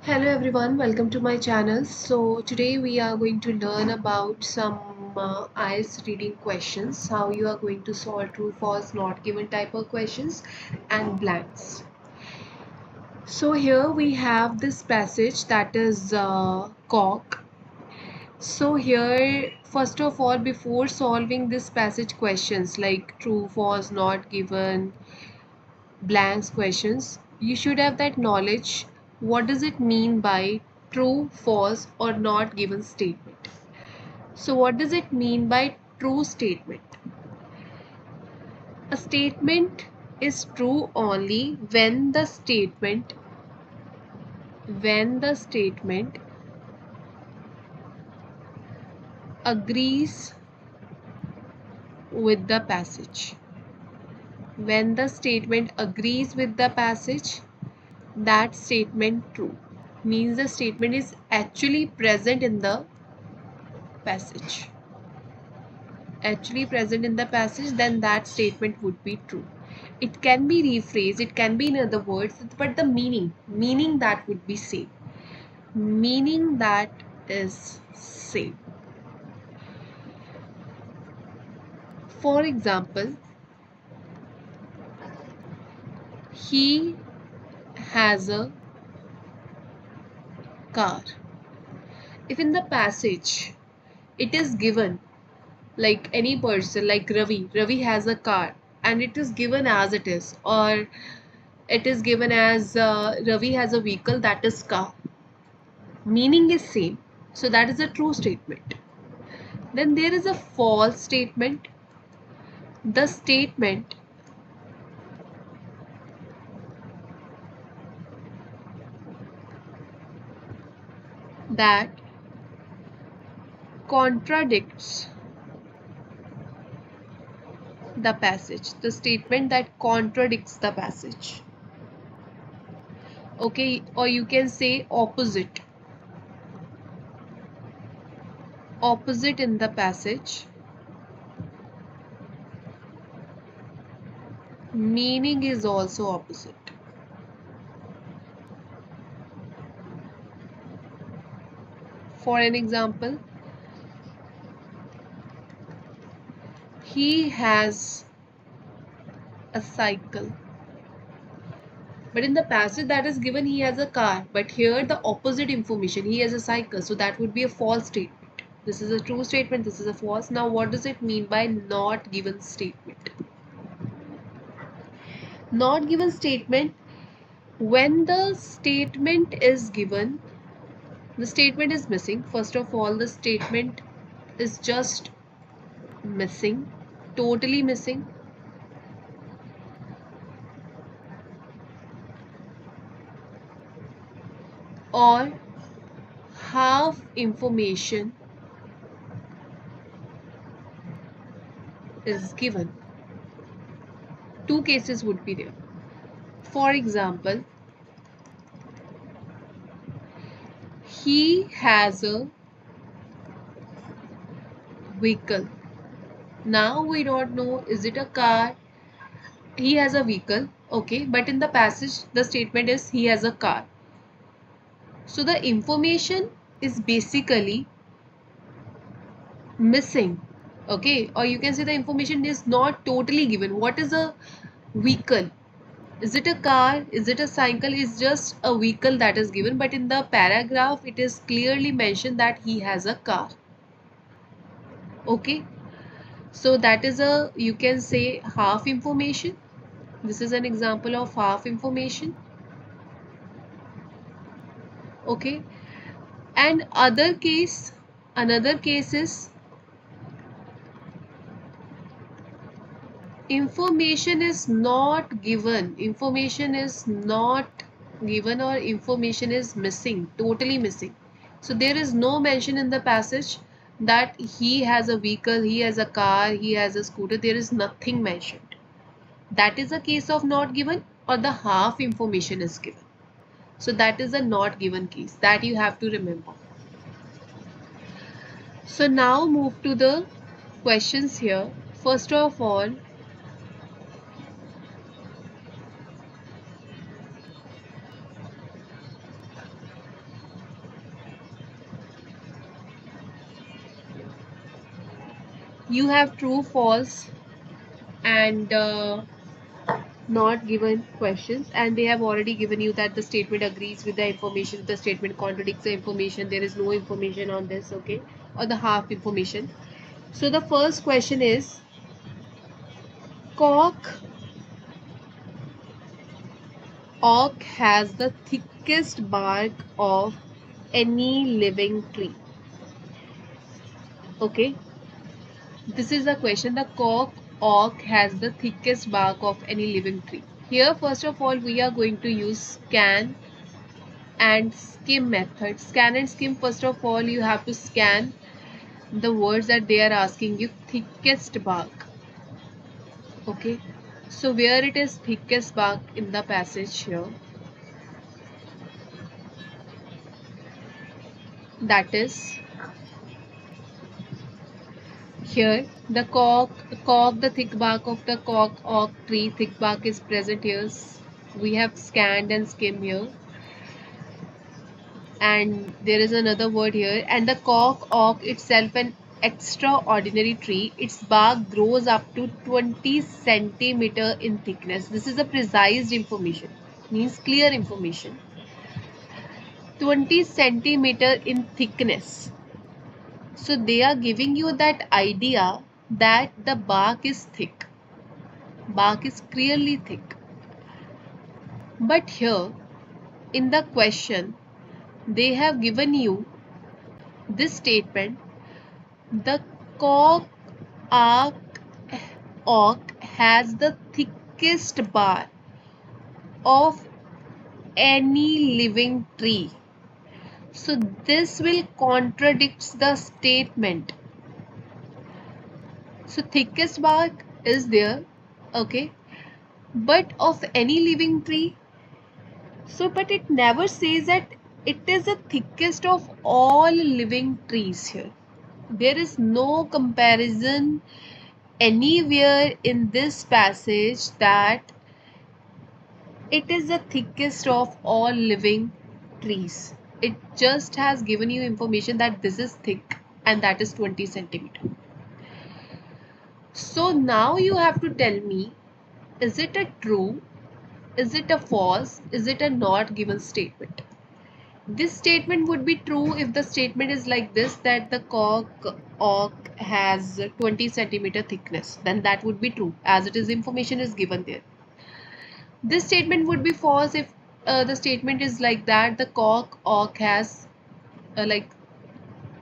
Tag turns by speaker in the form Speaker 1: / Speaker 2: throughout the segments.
Speaker 1: Hello everyone, welcome to my channel. So today we are going to learn about some IELTS reading questions, how you are going to solve true, false, not given type of questions and blanks. So here we have this passage that is cock. So here first of all, before solving this passage questions like true, false, not given, blanks questions, you should have that knowledge. What does it mean by true, false, or not given statement? So, what does it mean by true statement? A statement is true only when the statement agrees with the passage. When the statement agrees with the passage, that statement true. Means the statement is actually present in the passage. Then that statement would be true. It can be rephrased, it can be in other words, but the meaning that would be same. Meaning that is same. For example, he has a car. If in the passage it is given like any person, like Ravi has a car, and it is given as it is, or it is given as Ravi has a vehicle, that is car. Meaning is same, so that is a true statement. Then there is a false statement. The statement that contradicts the passage. The statement that contradicts the passage. Okay, or you can say opposite. Opposite in the passage. Meaning is also opposite. For an example, he has a cycle. But in the passage that is given, he has a car. But here the opposite information, he has a cycle. So that would be a false statement. This is a true statement, this is a false. Now what does it mean by not given statement? Not given statement, when the statement is given, the statement is missing. First of all, the statement is just missing, totally missing. Or half information is given. Two cases would be there. For example, he has a vehicle. Now we don't know, is it a car? He has a vehicle, okay, but in the passage the statement is he has a car. So the information is basically missing, okay, or you can say the information is not totally given. What is a vehicle? Is it a car? Is it a cycle? It's just a vehicle that is given, but in the paragraph it is clearly mentioned that he has a car. Okay, so that is a, you can say, half information. This is an example of half information. Okay, and another case is information is not given. Information is not given, or information is missing, totally missing. So there is no mention in the passage that he has a vehicle, he has a car, he has a scooter. There is nothing mentioned. That is a case of not given, or the half information is given. So that is a not given case, that you have to remember. So now move to the questions here. First of all, You have true, false, and not given questions, and they have already given you that the statement agrees with the information, the statement contradicts the information, there is no information on this, okay, or the half information. So the first question is, cock oak has the thickest bark of any living tree. Okay, this is the question. The cock oak has the thickest bark of any living tree. Here, first of all, we are going to use scan and skim method. Scan and skim, first of all, you have to scan the words that they are asking you. Thickest bark. Okay, so where it is thickest bark in the passage here, that is here. The cork, the thick bark of the cork oak tree, thick bark is present here. We have scanned and skimmed here. And there is another word here. And the cork oak itself an extraordinary tree. Its bark grows up to 20 centimeter in thickness. This is a precise information, means clear information. 20 centimeter in thickness. So they are giving you that idea that the bark is thick. Bark is clearly thick. But here in the question, they have given you this statement: the cork oak has the thickest bark of any living tree. So this will contradict the statement. So thickest bark is there, okay, but of any living tree. So but it never says that it is the thickest of all living trees here. There is no comparison anywhere in this passage that it is the thickest of all living trees. It just has given you information that this is thick and that is 20 centimeter. So now you have to tell me, is it a true, is it a false, is it a not given statement? This statement would be true if the statement is like this, that the cork oak has 20 centimeter thickness. Then that would be true, as it is information is given there. This statement would be false if the statement is like that, the cork oak has like,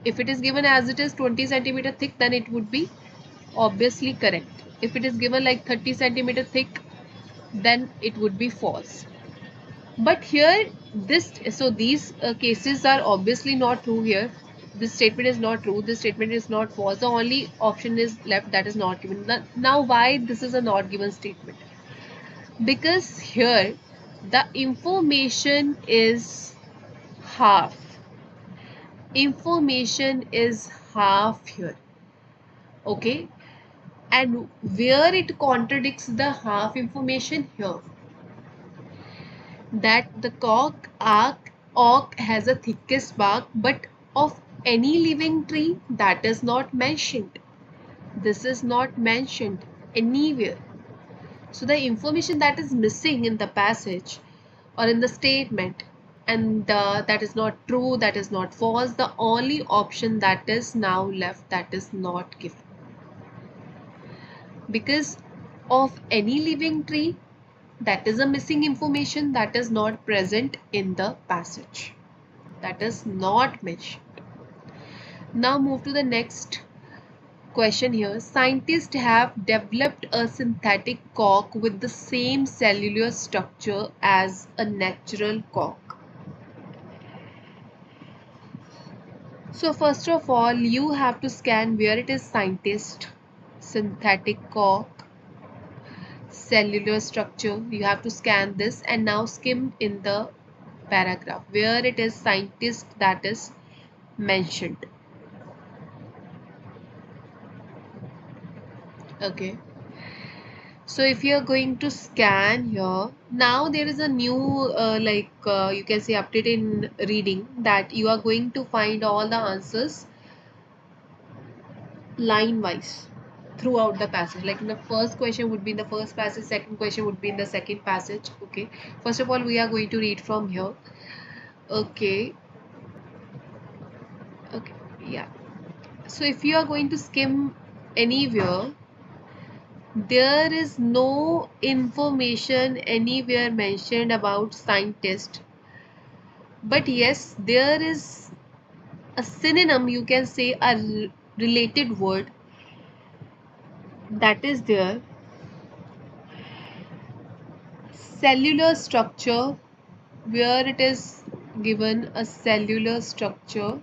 Speaker 1: if it is given as it is 20 centimeter thick, then it would be obviously correct. If it is given like 30 centimeter thick, then it would be false. But here this, so these cases are obviously not true here. This statement is not true, this statement is not false. The only option is left, that is not given. Now why this is a not given statement? Because here the information is half. Information is half here, okay, and where it contradicts the half information here, that the oak has a thickest bark, but of any living tree, that is not mentioned. This is not mentioned anywhere. So the information that is missing in the passage or in the statement, and that is not true, that is not false, the only option that is now left, that is not given. Because of any living tree, that is a missing information, that is not present in the passage, that is not mentioned. Now move to the next question here. Scientists have developed a synthetic cork with the same cellular structure as a natural cork. So first of all, you have to scan where it is scientist, synthetic cork, cellular structure. You have to scan this and now skim in the paragraph where it is scientist, that is mentioned. Okay, so if you are going to scan here, now there is a new you can say update in reading, that you are going to find all the answers line wise. throughout the passage. Like in the first question would be in the first passage, second question would be in the second passage. Okay, first of all we are going to read from here. Okay, okay, yeah. So if you are going to skim anywhere, there is no information anywhere mentioned about scientist, but yes, there is a synonym, you can say a related word that is there. Cellular structure, where it is given a cellular structure.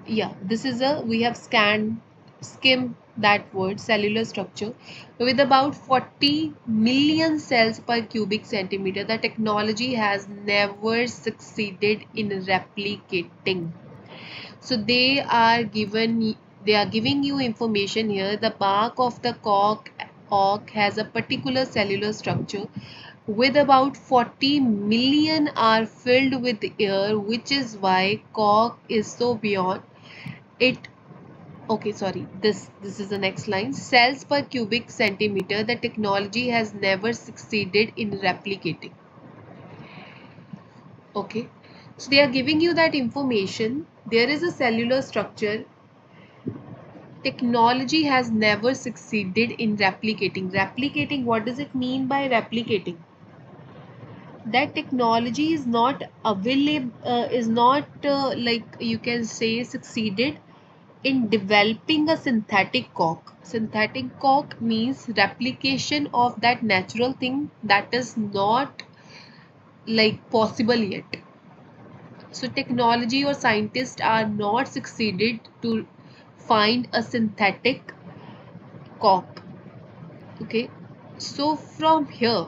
Speaker 1: Yeah, this is a, we have skimmed that word, cellular structure, with about 40 million cells per cubic centimeter. The technology has never succeeded in replicating. So they are giving you information here. The bark of the cork has a particular cellular structure with about 40 million are filled with air, which is why cork is so beyond it. Okay, sorry, this is the next line. Cells per cubic centimeter, the technology has never succeeded in replicating. Okay, so they are giving you that information. There is a cellular structure. Technology has never succeeded in replicating. Replicating, what does it mean by replicating? That technology is not available, is not like you can say succeeded in developing a synthetic cork. Synthetic cork means replication of that natural thing that is not like possible yet. So technology or scientists are not succeeded to find a synthetic cork. Okay, so from here,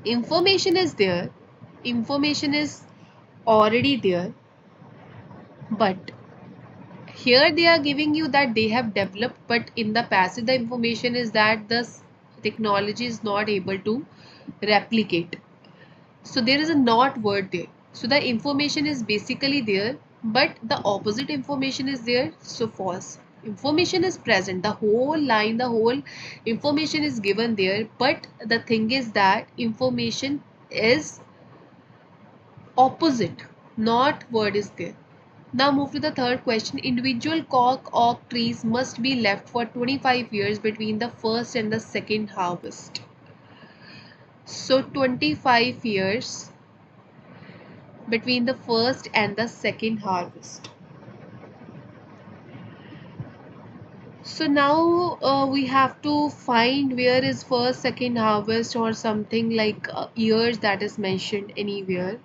Speaker 1: information is there, information is already there, but here they are giving you that they have developed, but in the passage the information is that the technology is not able to replicate. So there is a not word there. So the information is basically there, but the opposite information is there, so false. Information is present, the whole line, the whole information is given there, but the thing is that information is opposite, not word is there. Now move to the third question. Individual cork oak trees must be left for 25 years between the first and the second harvest. So 25 years between the first and the second harvest. So now we have to find where is first, second harvest or something like years that is mentioned anywhere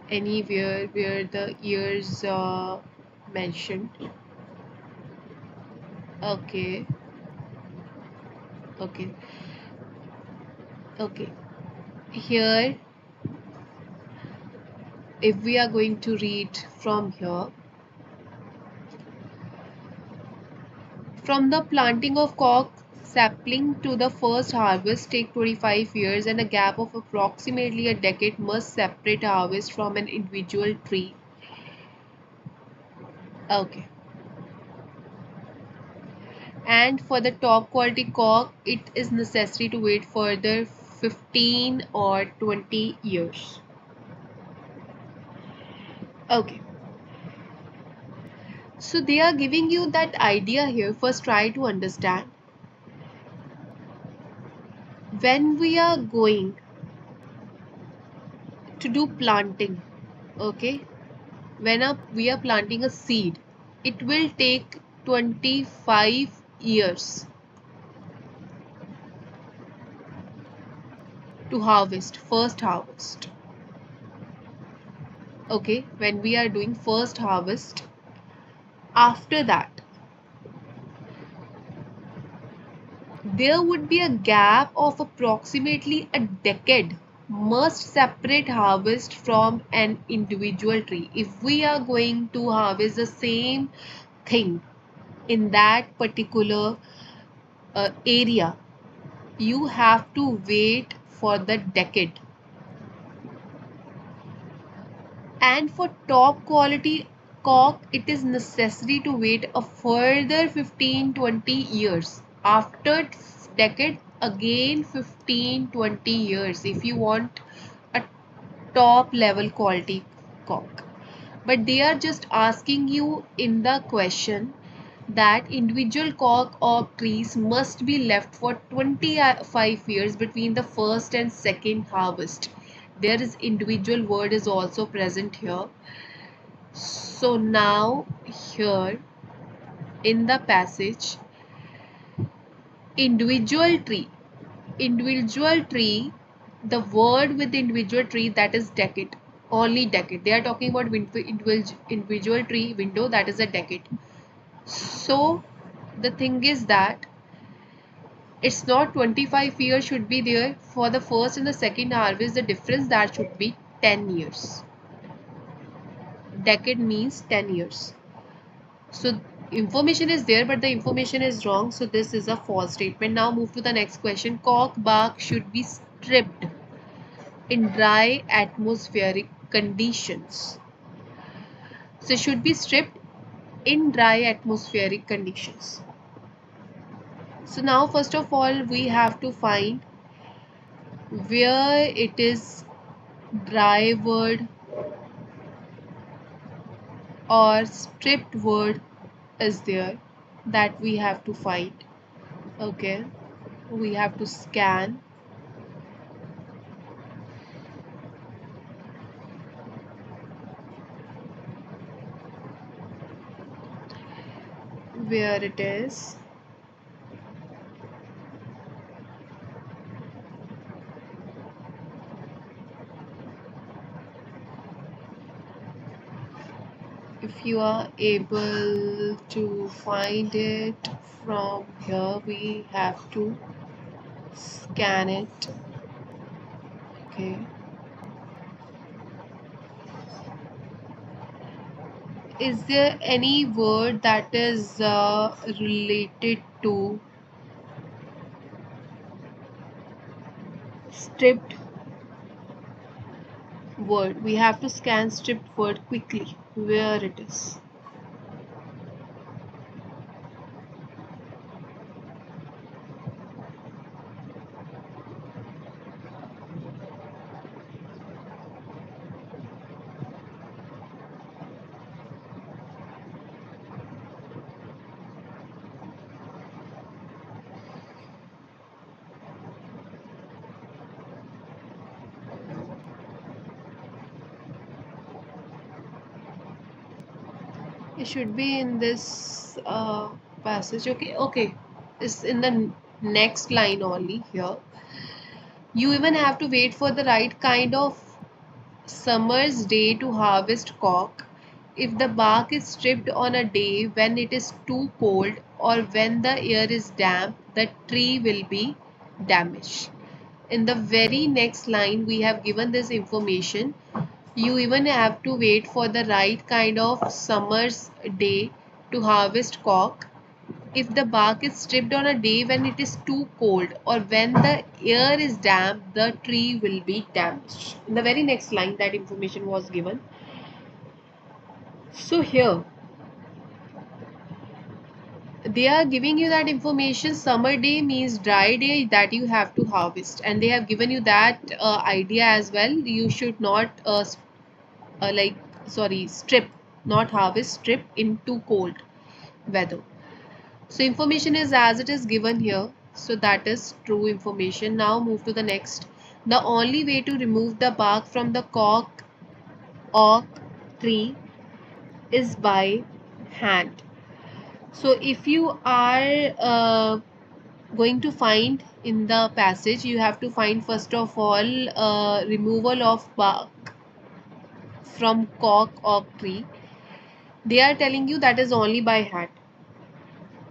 Speaker 1: where the years mentioned. Okay, okay, okay. Here, if we are going to read from here, from the planting of cork sapling to the first harvest take 25 years, and a gap of approximately a decade must separate harvest from an individual tree. Okay. And for the top quality cork, it is necessary to wait further 15 or 20 years. Okay. So they are giving you that idea here. First, try to understand. When we are going to do planting, okay, we are planting a seed, it will take 25 years to harvest, first harvest. Okay, when we are doing first harvest, after that there would be a gap of approximately a decade must separate harvest from an individual tree. If we are going to harvest the same thing in that particular area, you have to wait for the decade. And for top quality cock, it is necessary to wait a further 15-20 years. After decade, again 15-20 years if you want a top level quality cock. But they are just asking you in the question that individual cock or trees must be left for 25 years between the first and second harvest. There is individual word is also present here. So now here in the passage, individual tree, the word with individual tree, that is decade, only decade. They are talking about individual tree window, that is a decade. So the thing is that it's not 25 years should be there for the first and the second harvest. The difference that should be 10 years. Decade means 10 years. So information is there, but the information is wrong. So this is a false statement. Now move to the next question. Cork bark should be stripped in dry atmospheric conditions. So it should be stripped in dry atmospheric conditions. So now first of all we have to find where it is dry word or stripped word is there, that we have to find. Okay, we have to scan where it is. If you are able to find it from here, we have to scan it. Okay, is there any word that is related to stripped word? We have to scan stripped word quickly where it is. It should be in this passage. Okay, it's in the next line only here. You even have to wait for the right kind of summer's day to harvest cork. If the bark is stripped on a day when it is too cold or when the air is damp, the tree will be damaged. In the very next line, we have given this information. You even have to wait for the right kind of summer's day to harvest cork. If the bark is stripped on a day when it is too cold or when the air is damp, the tree will be damaged. In the very next line, that information was given. So here, they are giving you that information. Summer day means dry day that you have to harvest, and they have given you that idea as well. You should not strip, not harvest, strip in too cold weather. So information is as it is given here. So that is true information. Now move to the next. The only way to remove the bark from the cork oak tree is by hand. So if you are going to find in the passage, you have to find first of all removal of bark from cork oak tree. They are telling you that is only by hand.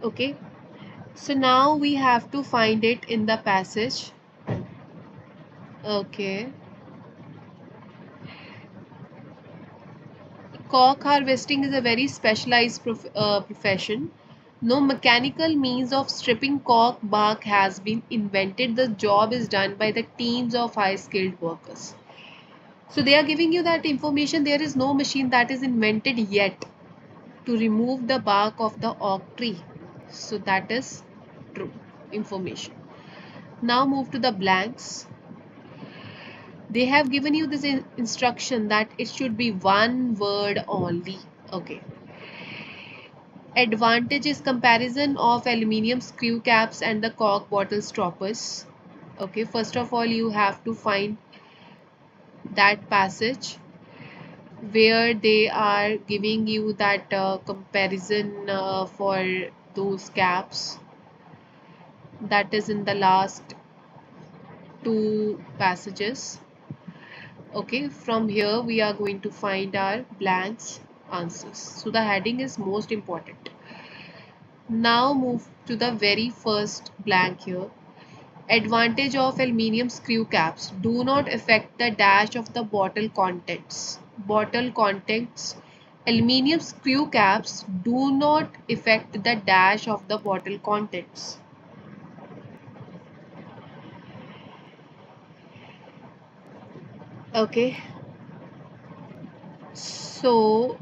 Speaker 1: Okay, so now we have to find it in the passage. Okay, cork harvesting is a very specialized profession. No mechanical means of stripping cork bark has been invented. The job is done by the teams of high skilled workers. So they are giving you that information. There is no machine that is invented yet. to remove the bark of the oak tree. So that is true information. Now move to the blanks. They have given you this instruction that it should be one word only. Okay. Advantage is comparison of aluminium screw caps and the cork bottle stoppers. Okay, first of all you have to find that passage where they are giving you that comparison for those caps, that is in the last two passages. Okay, from here we are going to find our blanks answers. So the heading is most important. Now move to the very first blank here. Advantage of aluminium screw caps do not affect the dash of the bottle contents. Bottle contents. Aluminium screw caps do not affect the dash of the bottle contents. Okay. So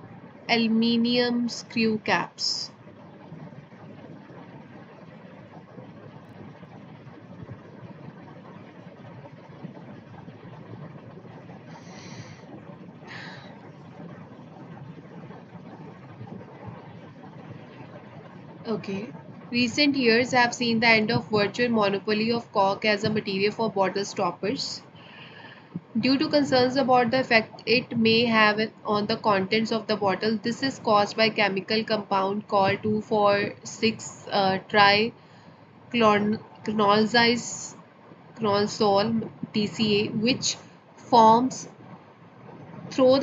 Speaker 1: aluminium screw caps. Okay. Recent years have seen the end of virtual monopoly of cork as a material for bottle stoppers. Due to concerns about the effect it may have on the contents of the bottle, this is caused by chemical compound called 2,4,6 triclonazole TCA, which forms through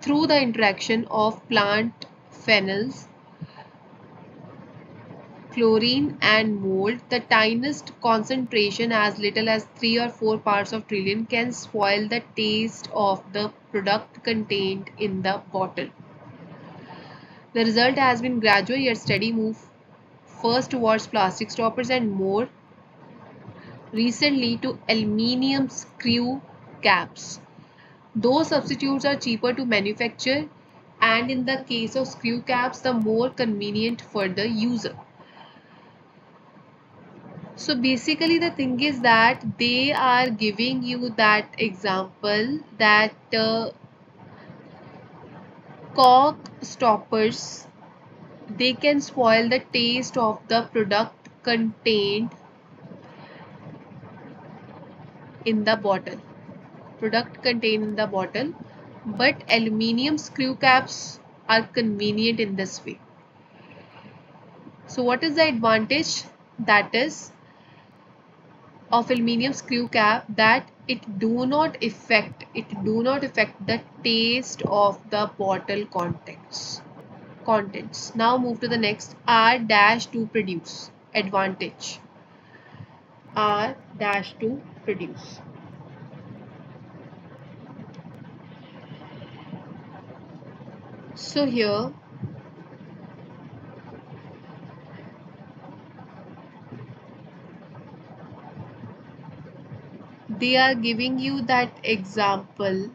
Speaker 1: through the interaction of plant phenols, chlorine and mold. The tiniest concentration, as little as 3 or 4 parts of trillion, can spoil the taste of the product contained in the bottle. The result has been gradual yet steady move first towards plastic stoppers and more recently to aluminium screw caps. Those substitutes are cheaper to manufacture and in the case of screw caps the more convenient for the user. So basically the thing is that they are giving you that example that cork stoppers, they can spoil the taste of the product contained in the bottle. Product contained in the bottle, but aluminium screw caps are convenient in this way. So what is the advantage? That is of aluminium screw cap that it do not affect the taste of the bottle contents. Now move to the next. R dash to produce. Advantage. R dash to produce. So here they are giving you that example.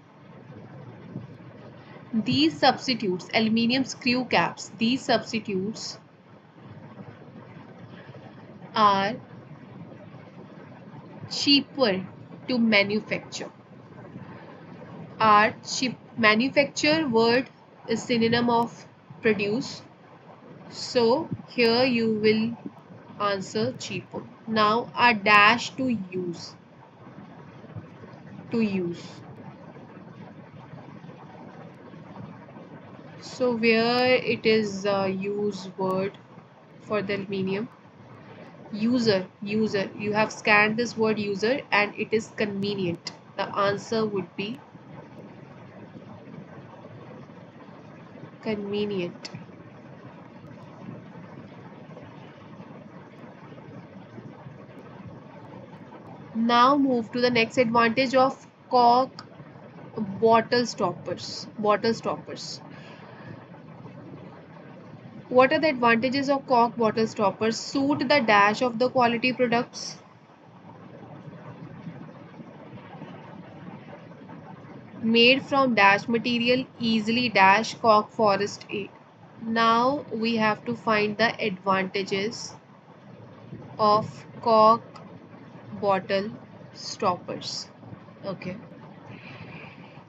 Speaker 1: These substitutes, aluminium screw caps, these substitutes are cheaper to manufacture. Are cheap. Manufacture word is synonym of produce. So here you will answer cheaper. Now a dash to use. To use. So where it is use word for the aluminium. User. You have scanned this word user and it is convenient. The answer would be convenient. Now move to the next advantage of cork bottle stoppers. Bottle stoppers. What are the advantages of cork bottle stoppers? Suit the dash of the quality products. Made from dash material, easily dash cork forest aid. Now we have to find the advantages of cork bottle stoppers. Okay.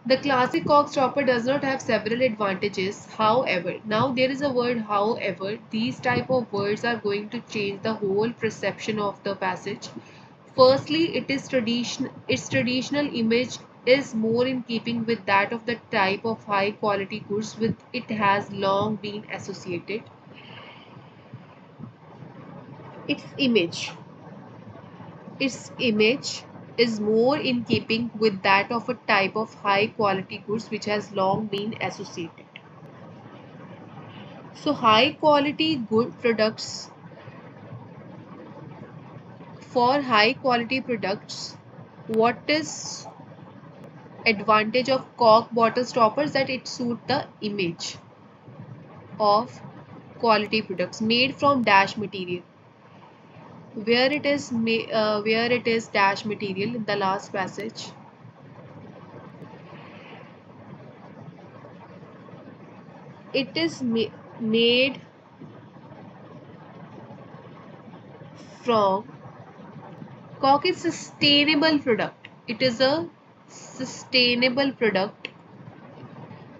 Speaker 1: The classic cork stopper does not have several advantages. However, now there is a word however. These type of words are going to change the whole perception of the passage. Firstly, its traditional image is more in keeping with that of the type of high quality goods with it has long been associated. Its image its image is more in keeping with that of a type of high quality goods which has long been associated. So high quality good products, for high quality products, what is advantage of cork bottle stoppers? That it suit the image of quality products made from dash material. Where it is dash material in the last passage? It is made from cork is sustainable product. It is a sustainable product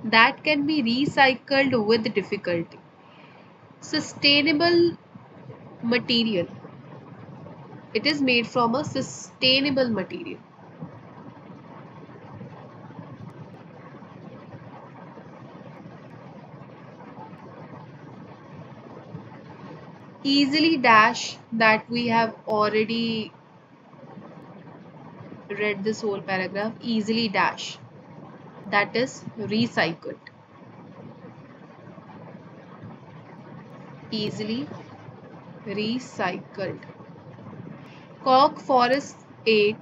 Speaker 1: that can be recycled with difficulty. Sustainable material. It is made from a sustainable material. Easily dash, that we have already read this whole paragraph. Easily dash, that is recycled. Easily recycled. Cork forest 8,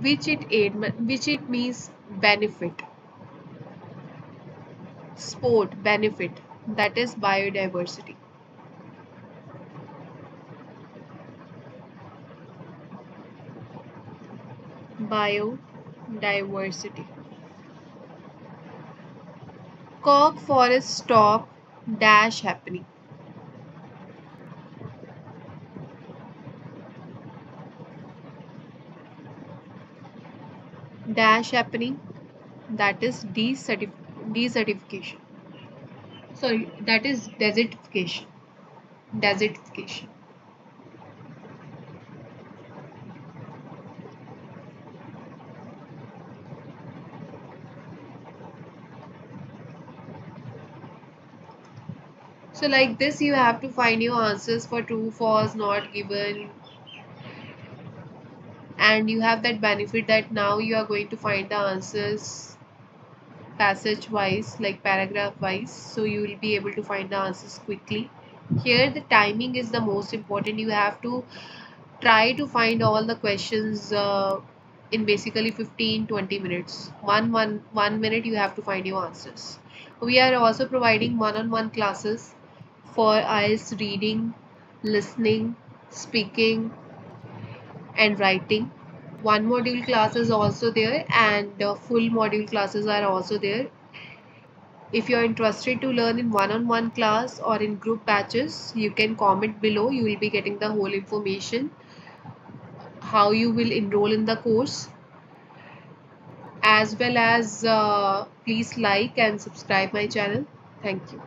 Speaker 1: which it means benefit. Sport benefit, that is biodiversity. Biodiversity. Cork forest stop dash happening. Dash happening, that is desertification. Sorry, that is desertification. Desertification. So like this you have to find your answers for true, false, not given, and you have that benefit that now you are going to find the answers passage wise, like paragraph wise, so you will be able to find the answers quickly. Here the timing is the most important. You have to try to find all the questions in basically 15-20 minutes. One minute you have to find your answers. We are also providing one-on-one classes for IELTS reading, listening, speaking and writing. One module class is also there, and full module classes are also there. If you are interested to learn in one-on-one class or in group batches, you can comment below. You will be getting the whole information how you will enroll in the course, as well as please like and subscribe my channel. Thank you.